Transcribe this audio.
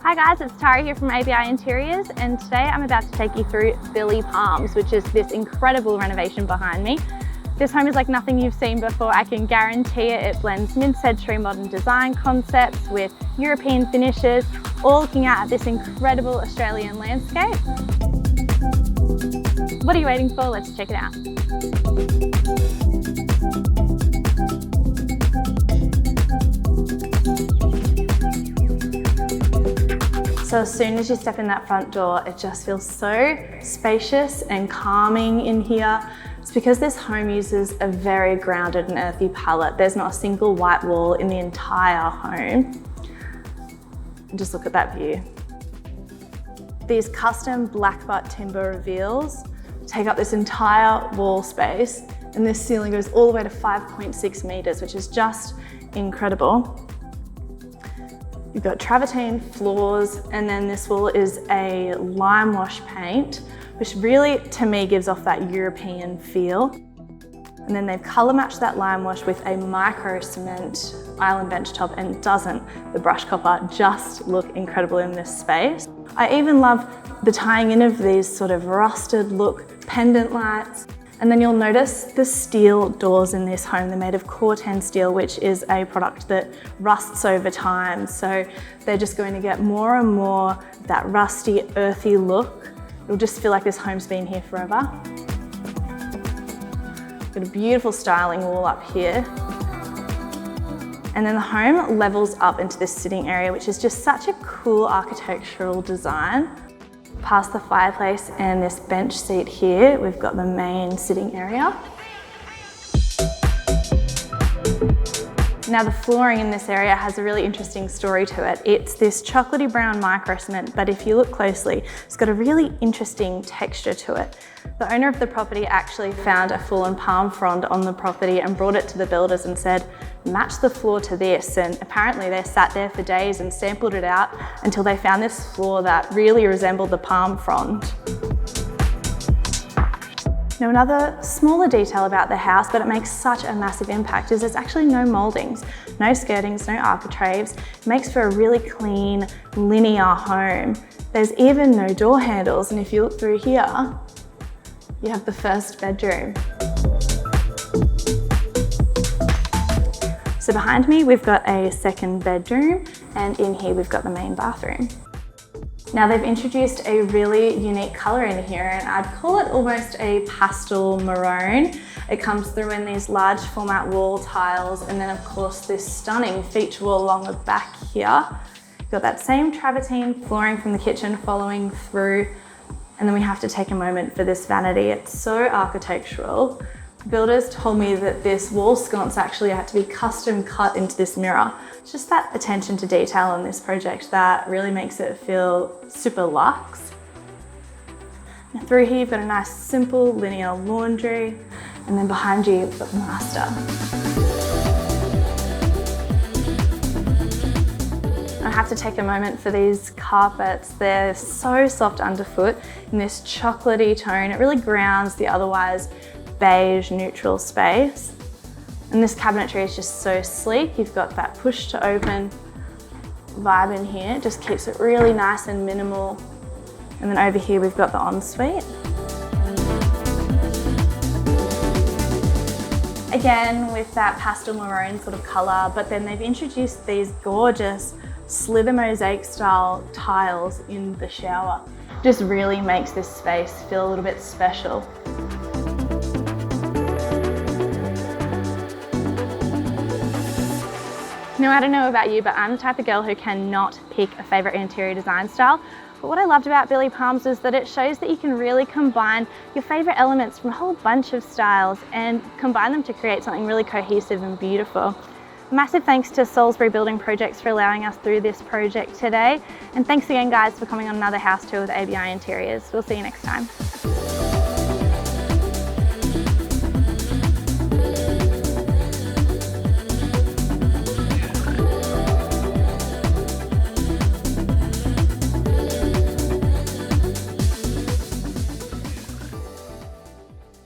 Hi guys, it's Tara here from ABI Interiors, and today I'm about to take you through Billi Palms, which is this incredible renovation behind me. This home is like nothing you've seen before, I can guarantee it. It blends mid-century modern design concepts with European finishes, all looking out at this incredible Australian landscape. What are you waiting for? Let's check it out. So as soon as you step in that front door, it just feels so spacious and calming in here. It's because this home uses a very grounded and earthy palette. There's not a single white wall in the entire home. Just look at that view. These custom black butt timber reveals take up this entire wall space, and this ceiling goes all the way to 5.6 meters, which is just incredible. You've got travertine floors, and then this wall is a lime wash paint, which really, to me, gives off that European feel. And then they've colour matched that lime wash with a micro cement island bench top, and doesn't the brush copper just look incredible in this space? I even love the tying in of these sort of rusted look pendant lights. And then you'll notice the steel doors in this home. They're made of Corten steel, which is a product that rusts over time. So they're just going to get more and more that rusty, earthy look. It'll just feel like this home's been here forever. Got a beautiful styling wall up here. And then the home levels up into this sitting area, which is just such a cool architectural design. Past the fireplace and this bench seat here, we've got the main sitting area. Now the flooring in this area has a really interesting story to it. It's this chocolatey brown micro cement, but if you look closely, it's got a really interesting texture to it. The owner of the property actually found a fallen palm frond on the property and brought it to the builders and said, match the floor to this. And apparently they sat there for days and sampled it out until they found this floor that really resembled the palm frond. Now another smaller detail about the house, but it makes such a massive impact, is there's actually no mouldings, no skirtings, no architraves. It makes for a really clean, linear home. There's even no door handles, and if you look through here, you have the first bedroom. So behind me, we've got a second bedroom, and in here we've got the main bathroom. Now they've introduced a really unique colour in here, and I'd call it almost a pastel maroon. It comes through in these large format wall tiles, and then of course this stunning feature wall along the back here. You've got that same travertine flooring from the kitchen following through, and then we have to take a moment for this vanity. It's so architectural. Builders told me that this wall sconce actually had to be custom cut into this mirror. It's just that attention to detail on this project that really makes it feel super luxe. Now through here you've got a nice simple linear laundry, and then behind you you've got the master. I have to take a moment for these carpets. They're so soft underfoot in this chocolatey tone. It really grounds the otherwise beige neutral space. And this cabinetry is just so sleek. You've got that push to open vibe in here. It just keeps it really nice and minimal. And then over here we've got the ensuite. Again with that pastel maroon sort of colour, but then they've introduced these gorgeous slither mosaic style tiles in the shower. Just really makes this space feel a little bit special. Now, I don't know about you, but I'm the type of girl who cannot pick a favourite interior design style. But what I loved about Billi Palms is that it shows that you can really combine your favourite elements from a whole bunch of styles and combine them to create something really cohesive and beautiful. Massive thanks to Salisbury Building Projects for allowing us through this project today. And thanks again, guys, for coming on another house tour with ABI Interiors. We'll see you next time.